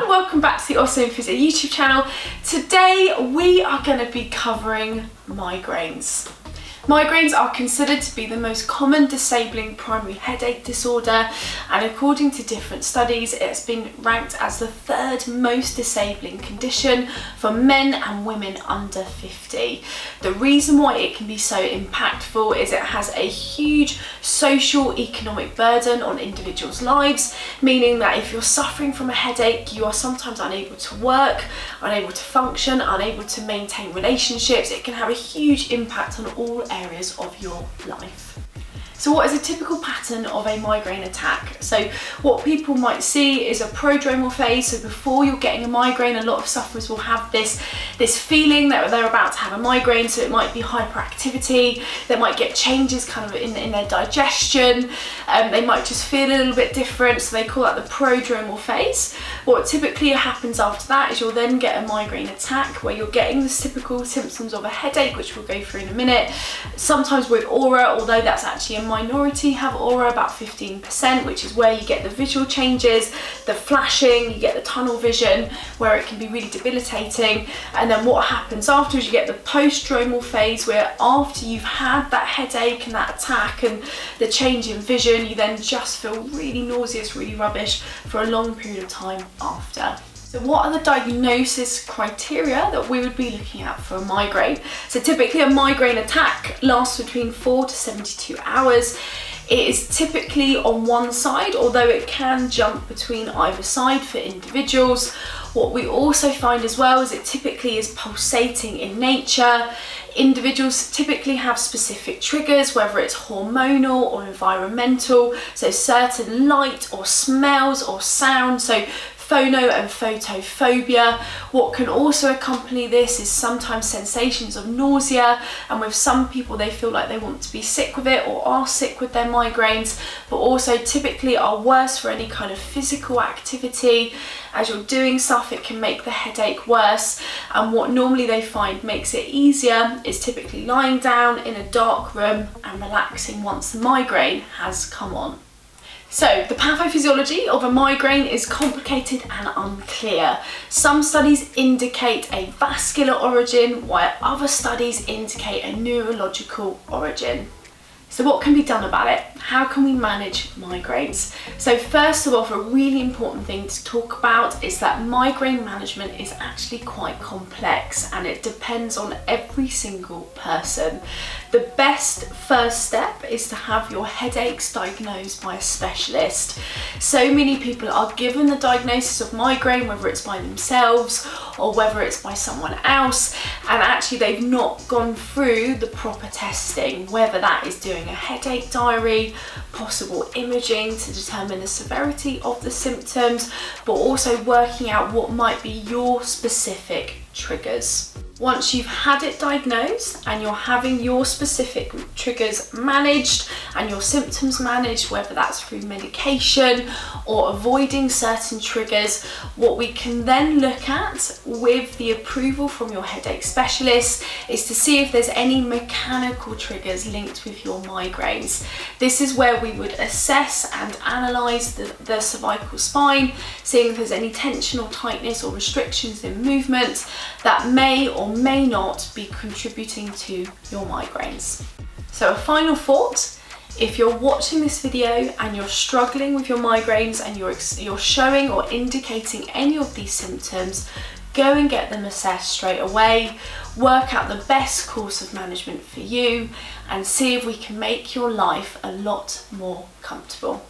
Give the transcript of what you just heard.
Welcome back to the Awesome Physio YouTube channel. Today we are going to be covering migraines. Migraines are considered to be the most common disabling primary headache disorder, and according to different studies it's been ranked as the third most disabling condition for men and women under 50. The reason why it can be so impactful is it has a huge social economic burden on individuals' lives, meaning that if you're suffering from a headache you are sometimes unable to work, unable to function, unable to maintain relationships. It can have a huge impact on all areas of your life. So what is a typical pattern of a migraine attack? So what people might see is a prodromal phase. So before you're getting a migraine, a lot of sufferers will have this feeling that they're about to have a migraine. So it might be hyperactivity, they might get changes kind of in their digestion, they might just feel a little bit different, so they call that the prodromal phase. What typically happens after that is you'll then get a migraine attack where you're getting the typical symptoms of a headache, which we'll go through in a minute, sometimes with aura, although that's actually a minority have aura, about 15%, which is where you get the visual changes, the flashing, you get the tunnel vision where it can be really debilitating. And then what happens after is you get the postdromal phase, where after you've had that headache and that attack and the change in vision, you then just feel really nauseous, really rubbish for a long period of time after. So what are the diagnosis criteria that we would be looking at for a migraine? So typically a migraine attack lasts between 4 to 72 hours. It is typically on one side, although it can jump between either side for individuals. What we also find as well is it typically is pulsating in nature. Individuals typically have specific triggers, whether it's hormonal or environmental, so certain light or smells or sound, so phono and photophobia. What can also accompany this is sometimes sensations of nausea, and with some people they feel like they want to be sick with it or are sick with their migraines, but also typically are worse for any kind of physical activity. As you're doing stuff it can make the headache worse, and what normally they find makes it easier is typically lying down in a dark room and relaxing once the migraine has come on. So the pathophysiology of a migraine is complicated and unclear. Some studies indicate a vascular origin, while other studies indicate a neurological origin. So what can be done about it? How can we manage migraines? So first of all, a really important thing to talk about is that migraine management is actually quite complex and it depends on every single person. The best first step is to have your headaches diagnosed by a specialist. So many people are given the diagnosis of migraine, whether it's by themselves or whether it's by someone else, and actually they've not gone through the proper testing, whether that is doing a headache diary, possible imaging to determine the severity of the symptoms, but also working out what might be your specific triggers. Once you've had it diagnosed and you're having your specific triggers managed and your symptoms managed, whether that's through medication or avoiding certain triggers, what we can then look at with the approval from your headache specialist is to see if there's any mechanical triggers linked with your migraines. This is where we would assess and analyse the cervical spine, seeing if there's any tension or tightness or restrictions in movement that may or may not be contributing to your migraines. So a final thought: if you're watching this video and you're struggling with your migraines and you're showing or indicating any of these symptoms, go and get them assessed straight away, work out the best course of management for you, and see if we can make your life a lot more comfortable.